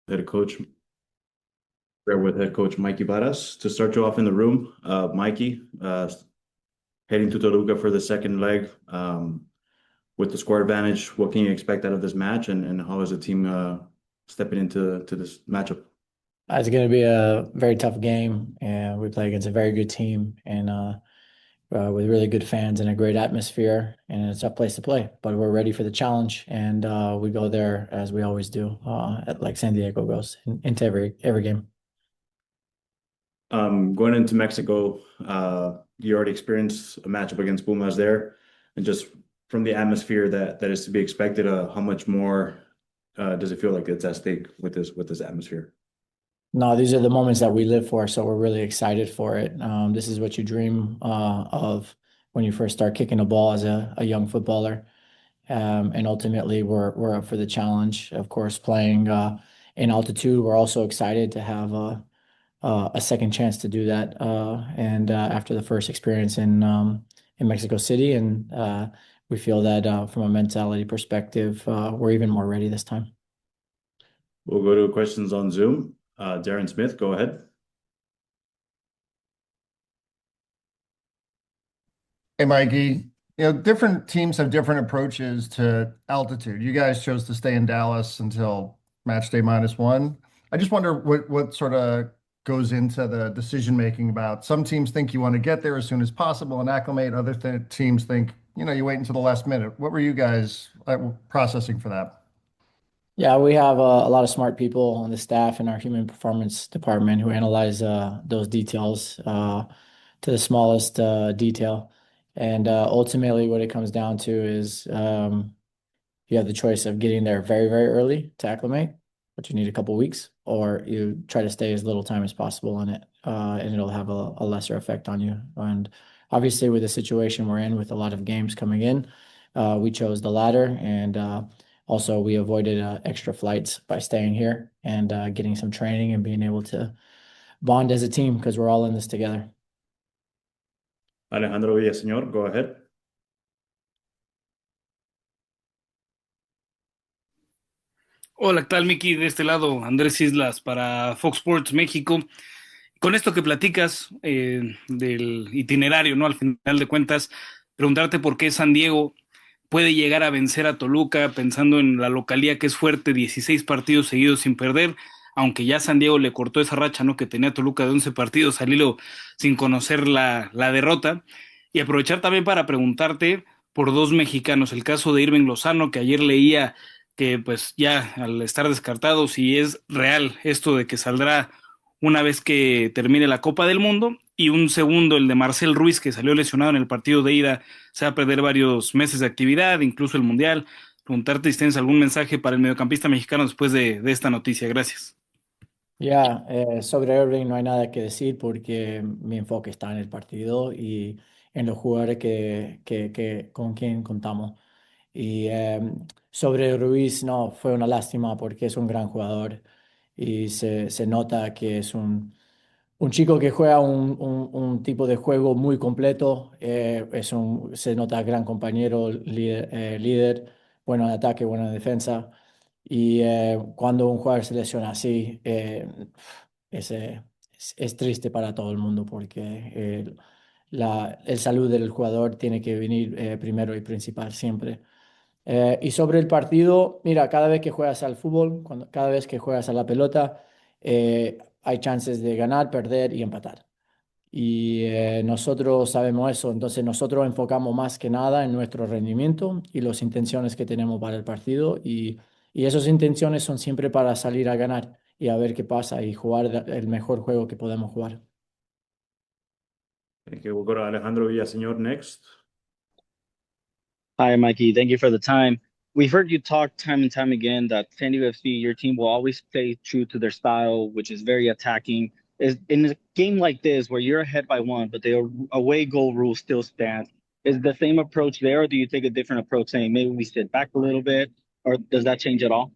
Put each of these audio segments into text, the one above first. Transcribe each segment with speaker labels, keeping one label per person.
Speaker 1: head coach. We're with head coach Mikey Varas. To start you off in the room, Mikey, heading to Toluca for the second leg with the score advantage. What can you expect out of this match, and how is the team stepping into this matchup?
Speaker 2: It's going to be a very tough game, and we play against a very good team and with really good fans and a great atmosphere, and it's a tough place to play. But we're ready for the challenge, and we go there as we always do, like San Diego goes into every game.
Speaker 1: Going into Mexico, you already experienced a matchup against Pumas there, and just from the atmosphere that is to be expected, how much more does it feel like it's at stake with this atmosphere?
Speaker 2: No, these are the moments that we live for, so we're really excited for it. This is what you dream of when you first start kicking a ball as a young footballer. And ultimately, we're up for the challenge. Of course, playing in altitude, we're also excited to have a second chance to do that. And after the first experience in Mexico City, and we feel that from a mentality perspective, we're even more ready this time.
Speaker 1: We'll go to questions on Zoom. Darren Smith, go ahead.
Speaker 3: Hey, Mikey. Different teams have different approaches to altitude. You guys chose to stay in Dallas until match day -1. I just wonder what sort of goes into the decision making about some teams think you want to get there as soon as possible and acclimate. Other teams think, you wait until the last minute. What were you guys processing for that?
Speaker 2: Yeah, we have a lot of smart people on the staff in our human performance department who analyze those details to the smallest detail. And ultimately, what it comes down to is you have the choice of getting there very, very early to acclimate, but you need a couple weeks, or you try to stay as little time as possible in it, and it'll have a lesser effect on you. And obviously, with the situation we're in, with a lot of games coming in, we chose the latter, and also we avoided extra flights by staying here and getting some training and being able to bond as a team because we're all in this together.
Speaker 1: Alejandro Villaseñor, go ahead.
Speaker 4: Hola, ¿qué tal, Miki? De este lado, Andrés Islas para Fox Sports México. Con esto que platicas del itinerario, ¿no? Al final de cuentas, preguntarte por qué San Diego puede llegar a vencer a Toluca pensando en la localía que es fuerte, 16 partidos seguidos sin perder, aunque ya San Diego le cortó esa racha, ¿no? Que tenía Toluca de 11 partidos al hilo sin conocer la derrota. Y aprovechar también para preguntarte por dos mexicanos, el caso de Irving Lozano, que ayer leía que pues ya al estar descartado, si es real esto de que saldrá una vez que termine la Copa del Mundo, y un segundo, el de Marcel Ruiz, que salió lesionado en el partido de ida, se va a perder varios meses de actividad, incluso el Mundial. Preguntarte si tienes algún mensaje para el mediocampista mexicano después de esta noticia. Gracias.
Speaker 2: Ya, sobre Irving no hay nada que decir porque mi enfoque está en el partido y en los jugadores con quien contamos. Y sobre Ruiz, no, fue una lástima porque es un gran jugador y se nota que es un chico que juega un tipo de juego muy completo. Se nota gran compañero, líder, bueno en ataque, bueno en defensa. Y cuando un jugador se lesiona así, es, eh, es triste para todo el mundo porque el salud del jugador tiene que venir primero y principal siempre. Y sobre el partido, mira, cada vez que juegas al fútbol, cada vez que juegas a la pelota, hay chances de ganar, perder y empatar. Y nosotros sabemos eso, entonces nosotros enfocamos más que nada en nuestro rendimiento y las intenciones que tenemos para el partido y esas intenciones son siempre para salir a ganar y a ver qué pasa y jugar el mejor juego que podemos jugar.
Speaker 1: Thank you. We'll go to Alejandro Villaseñor next.
Speaker 5: Hi, Mikey. Thank you for the time. We've heard you talk time and time again that SanDiego.FC, your team will always play true to their style, which is very attacking. Is in a game like this where you're ahead by one, but the away goal rule still stands. Is the same approach there, or do you take a different approach, saying maybe we sit back a little bit, or does that change at all?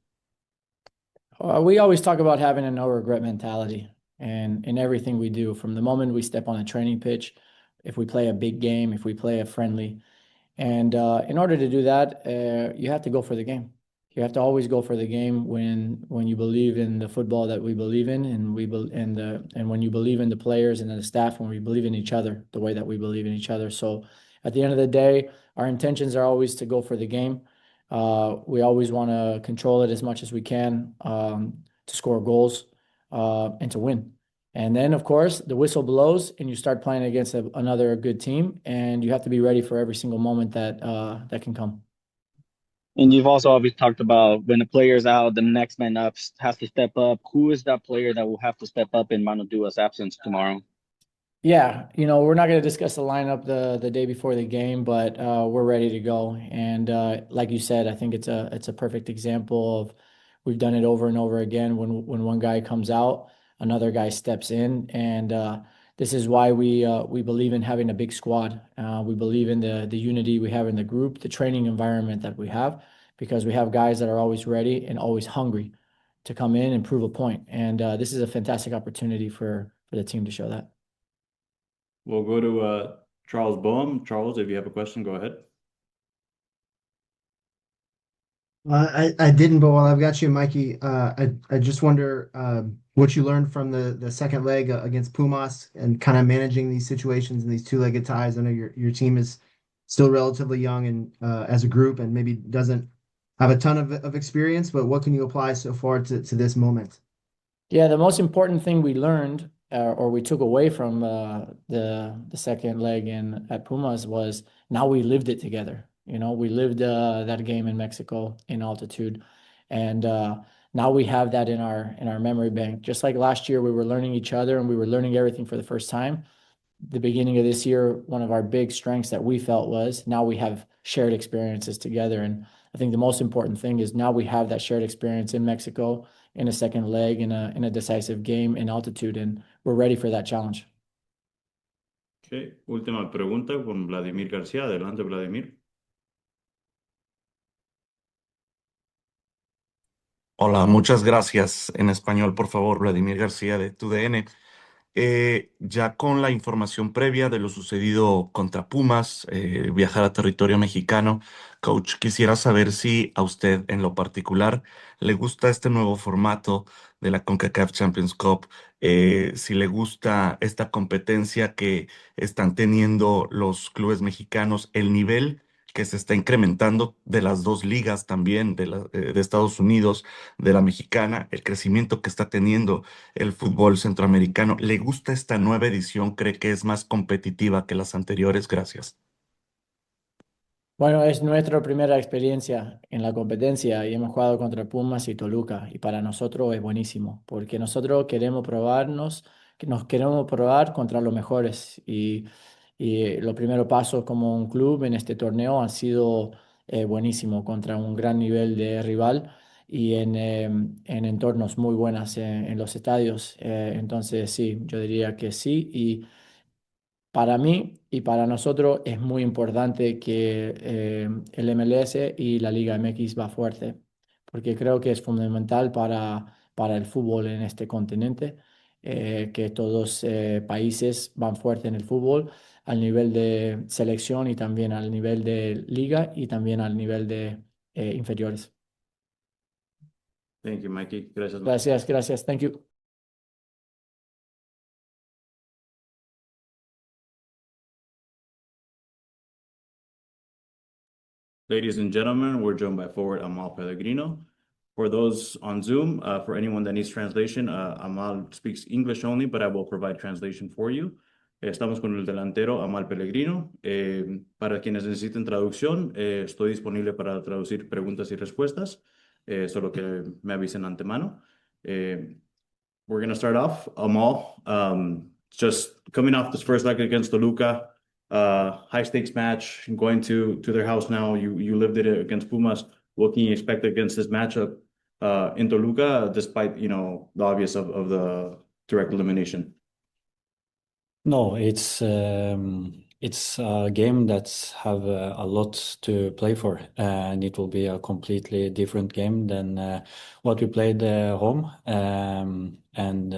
Speaker 2: We always talk about having a no regret mentality and in everything we do, from the moment we step on a training pitch, if we play a big game, if we play a friendly. And in order to do that, you have to go for the game. You have to always go for the game when you believe in the football that we believe in, and when you believe in the players and the staff, when we believe in each other the way that we believe in each other. So at the end of the day, our intentions are always to go for the game. We always want to control it as much as we can, to score goals, and to win. And then, of course, the whistle blows and you start playing against another good team, and you have to be ready for every single moment that can come.
Speaker 5: And you've also always talked about when the player's out, the next man up has to step up. Who is that player that will have to step up in Manu Dua's absence tomorrow?
Speaker 2: Yeah, we're not going to discuss the lineup the day before the game, but we're ready to go. And like you said, I think it's a perfect example of we've done it over and over again. When one guy comes out, another guy steps in, and this is why we believe in having a big squad. We believe in the unity we have in the group, the training environment that we have, because we have guys that are always ready and always hungry to come in and prove a point. And this is a fantastic opportunity for the team to show that.
Speaker 1: We'll go to Charles Boehm. Charles, if you have a question, go ahead.
Speaker 6: I didn't, but while I've got you, Mikey, I just wonder what you learned from the second leg against Pumas and kind of managing these situations and these two-legged ties. I know your team is still relatively young and as a group and maybe doesn't have a ton of experience, but what can you apply so far to this moment?
Speaker 2: Yeah, the most important thing we learned or we took away from the second leg at Pumas was now we lived it together. We lived that game in Mexico in altitude, and now we have that in our memory bank. Just like last year, we were learning each other and we were learning everything for the first time. The beginning of this year, one of our big strengths that we felt was now we have shared experiences together. And I think the most important thing is now we have that shared experience in Mexico in a second leg in a decisive game in altitude, and we're ready for that challenge.
Speaker 1: Okay, última pregunta con Vladimir García. Adelante, Vladimir.
Speaker 7: Hola, muchas gracias. En español, por favor, Vladimir García de TUDN. Ya con la información previa de lo sucedido contra Pumas, viajar a territorio mexicano, coach, quisiera saber si a usted en lo particular le gusta este nuevo formato de la CONCACAF Champions Cup, si le gusta esta competencia que están teniendo los clubes mexicanos, el nivel que se está incrementando de las dos ligas también, de Estados Unidos, de la mexicana, el crecimiento que está teniendo el fútbol centroamericano. ¿Le gusta esta nueva edición? ¿Cree que es más competitiva que las anteriores? Gracias.
Speaker 2: Bueno, es nuestra primera experiencia en la competencia y hemos jugado contra Pumas y Toluca, y para nosotros es buenísimo porque nosotros queremos probarnos, que nos queremos probar contra los mejores, y los primeros pasos como un club en este torneo han sido buenísimo contra un gran nivel de rival y en entornos muy buenos en los estadios. Entonces sí, yo diría que sí. Y para mí y para nosotros es muy importante que el MLS y la Liga MX va fuerte, porque creo que es fundamental para el fútbol en este continente, que todos países van fuerte en el fútbol al nivel de selección y también al nivel de liga y también al nivel de inferiores.
Speaker 1: Thank you, Mikey. Gracias.
Speaker 2: Gracias, gracias. Thank you.
Speaker 1: Ladies and gentlemen, we're joined by forward Amahl Pellegrino. For those on Zoom, for anyone that needs translation, Amahl speaks English only, but I will provide translation for you. Estamos con el delantero Amahl Pellegrino. Para quienes necesiten traducción, estoy disponible para traducir preguntas y respuestas, solo que me avisen antemano. We're going to start off. Amahl, just coming off this first leg against Toluca, high stakes match, going to their house now. You lived it against Pumas. What can you expect against this matchup in Toluca, despite the obvious of the direct elimination?
Speaker 8: No, it's a game that's have a lot to play for, and it will be a completely different game than what we played home. And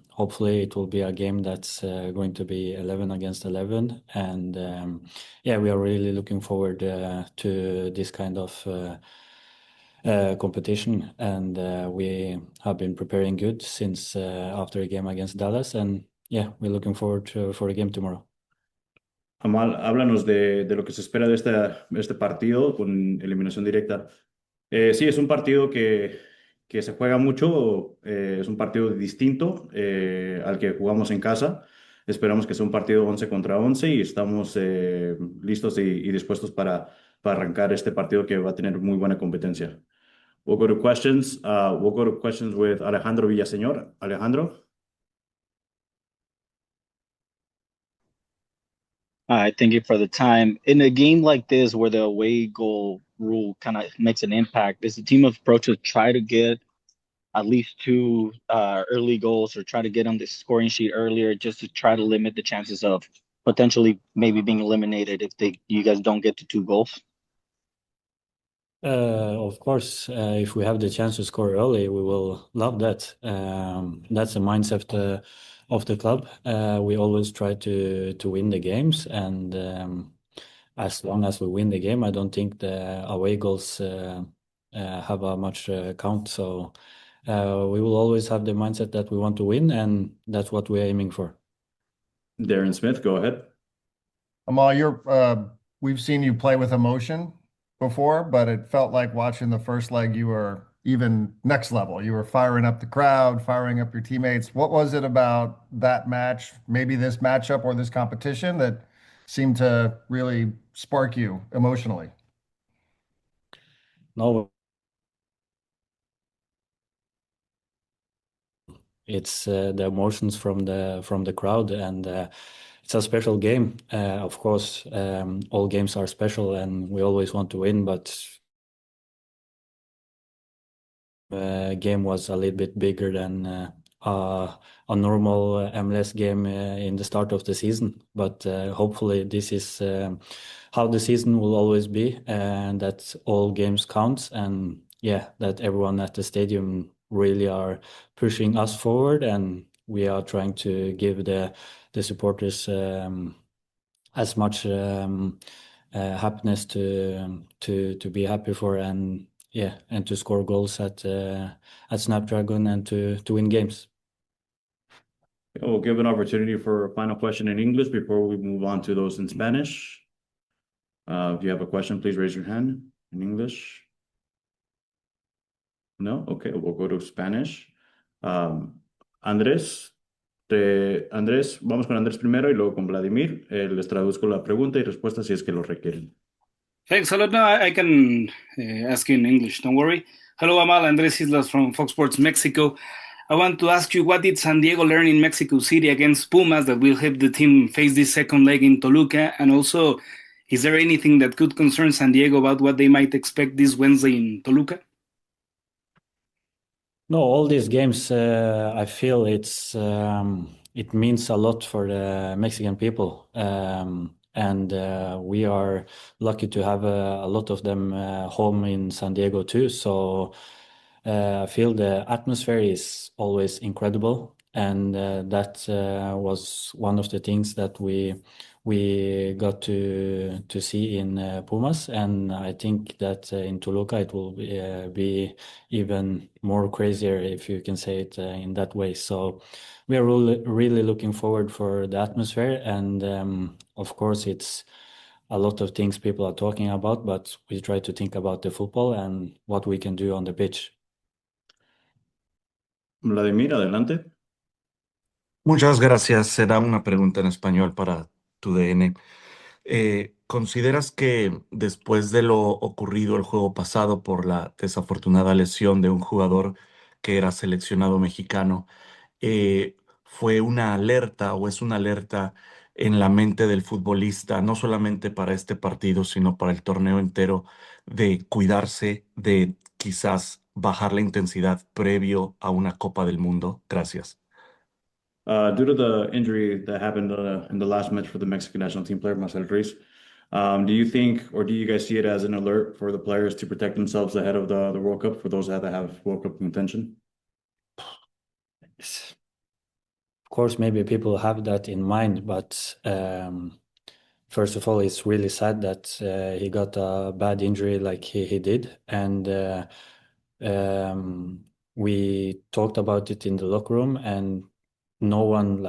Speaker 8: hopefully it will be a game that's going to be 11 against 11. And yeah, we are really looking forward to this kind of competition, and we have been preparing good since after a game against Dallas, and yeah, we're looking forward for the game tomorrow.
Speaker 1: Amal, háblanos de lo que se espera de este partido con eliminación directa. Sí, es un partido que se juega mucho, es un partido distinto al que jugamos en casa. Esperamos que sea un partido 11 contra 11 y estamos listos y dispuestos para arrancar este partido que va a tener muy buena competencia. We'll go to questions. We'll go to questions with Alejandro Villaseñor. Alejandro?
Speaker 5: I thank you for the time. In a game like this, where the away goal rule kind of makes an impact, is the team approach to try to get at least two early goals or try to get on the scoring sheet earlier, just to try to limit the chances of potentially maybe being eliminated if you guys don't get to 2 goals?
Speaker 8: Of course, if we have the chance to score early, we will love that. That's the mindset of the club. We always try to win the games, and as long as we win the game, I don't think the away goals have a much count. So we will always have the mindset that we want to win, and that's what we're aiming for.
Speaker 1: Darren Smith, go ahead.
Speaker 3: Amahl, we've seen you play with emotion before, but it felt like watching the first leg, you were even next level. You were firing up the crowd, firing up your teammates. What was it about that match, maybe this matchup or this competition, that seemed to really spark you emotionally?
Speaker 8: No, it's the emotions from the crowd, and it's a special game. Of course, all games are special, and we always want to win, but game was a little bit bigger than a normal MLS game in the start of the season. But hopefully this is how the season will always be, and that all games counts, and yeah, that everyone at the stadium really are pushing us forward, and we are trying to give the supporters as much happiness to be happy for, and yeah, and to score goals at Snapdragon, and to win games.
Speaker 1: We'll give an opportunity for a final question in English before we move on to those in Spanish. If you have a question, please raise your hand in English. No? Okay, we'll go to Spanish. Andrés, vamos con Andrés primero y luego con Vladimir. Les traduzco la pregunta y respuesta si es que lo requieren.
Speaker 4: Thanks a lot. No, I can ask you in English. Don't worry. Hello, Amal. Andrés Islas from Fox Sports Mexico. I want to ask you, what did San Diego learn in Mexico City against Pumas that will help the team face this second leg in Toluca? And also, is there anything that could concern San Diego about what they might expect this Wednesday in Toluca?
Speaker 8: No, all these games, I feel it means a lot for the Mexican people, and we are lucky to have a lot of them home in San Diego too. So I feel the atmosphere is always incredible, and that was one of the things that we got to see in Pumas, and I think that in Toluca it will be even more crazier, if you can say it in that way. So we are really looking forward for the atmosphere, and of course it's a lot of things people are talking about, but we try to think about the football and what we can do on the pitch.
Speaker 1: Vladimir, adelante.
Speaker 7: Muchas gracias. Será una pregunta en español para tu DN. ¿Consideras que después de lo ocurrido el juego pasado por la desafortunada lesión de un jugador que era seleccionado mexicano, fue una alerta o es una alerta en la mente del futbolista, no solamente para este partido, sino para el torneo entero, de cuidarse, de quizás bajar la intensidad previo a una Copa del Mundo? Gracias.
Speaker 1: Due to the injury that happened in the last match for the Mexican national team player, Marcel Ruiz, do you think, or do you guys see it as an alert for the players to protect themselves ahead of the World Cup, for those that have World Cup contention?
Speaker 8: Of course, maybe people have that in mind, but first of all, it's really sad that he got a bad injury like he did, and We talked about it in the locker room, and no one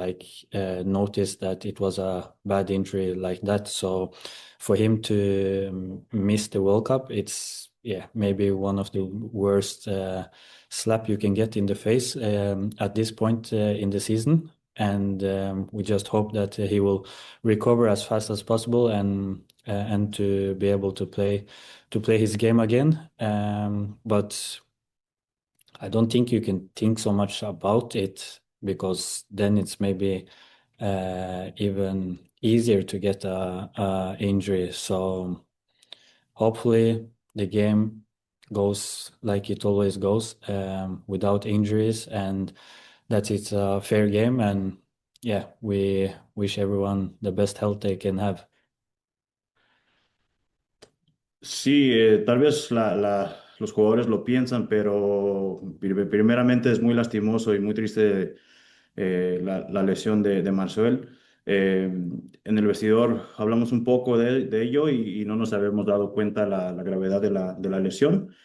Speaker 8: noticed that it was a bad injury like that. So for him to miss the World Cup, it's maybe one of the worst slap you can get in the face at this point in the season. And we just hope that he will recover as fast as possible and to be able to play his game again. But I don't think you can think so much about it, because then it's maybe even easier to get a injury. So hopefully the game goes like it always goes, without injuries, and that it's a fair game. And we wish everyone the best health they can have.
Speaker 1: Sí, tal vez los jugadores lo piensan, pero primeramente es muy lastimoso y muy triste la lesión de Marcel. En el vestidor hablamos un poco de ello y no nos habíamos dado cuenta la gravedad de la lesión.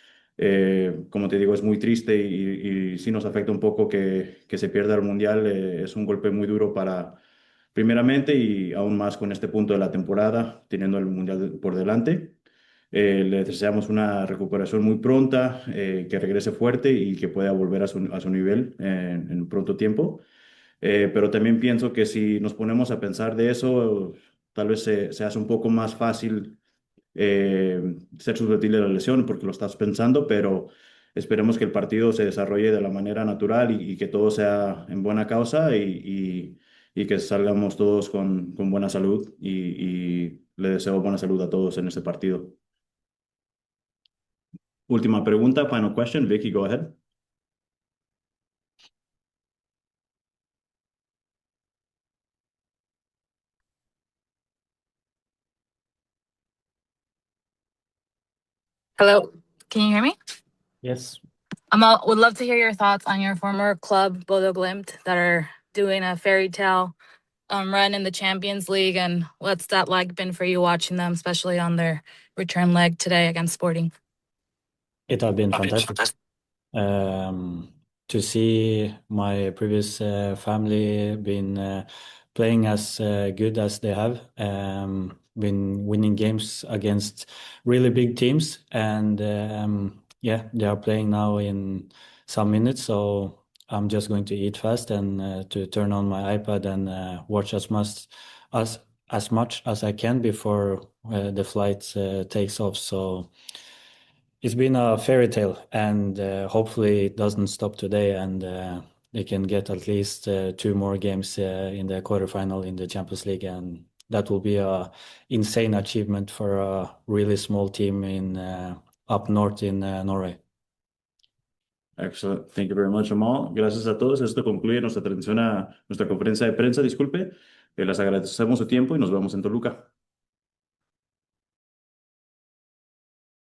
Speaker 1: Como te digo, es muy triste y sí nos afecta un poco que se pierda el Mundial. Es un golpe muy duro primeramente, y aún más con este punto de la temporada, teniendo el Mundial por delante. Le deseamos una recuperación muy pronta, que regrese fuerte y que pueda volver a su nivel en pronto tiempo. Pero también pienso que si nos ponemos a pensar de eso, tal vez se hace un poco más fácil ser susceptible de la lesión porque lo estás pensando, pero esperemos que el partido se desarrolle de la manera natural y que todo sea en buena causa y que salgamos todos con buena salud, y le deseo buena salud a todos en este partido. Última pregunta, final question. Vicky, go ahead.
Speaker 9: Hello, can you hear me?
Speaker 8: Yes.
Speaker 9: Amal, would love to hear your thoughts on your former club, Bodo Glimt, that are doing a fairy tale run in the Champions League, and what's that like been for you watching them, especially on their return leg today against Sporting?
Speaker 8: It has been fantastic. To see my previous family been playing as good as they have, been winning games against really big teams, and they are playing now in some minutes. So I'm just going to eat fast and to turn on my iPad and watch as much as I can before the flight takes off. So it's been a fairy tale, and hopefully it doesn't stop today, and they can get at least 2 more games in the quarterfinal in the Champions League, and that will be a insane achievement for a really small team in up north in Norway.
Speaker 1: Excellent. Thank you very much, Amal. Gracias a todos. Esto concluye nuestra conferencia de prensa, disculpe. Les agradecemos su tiempo y nos vemos en Toluca.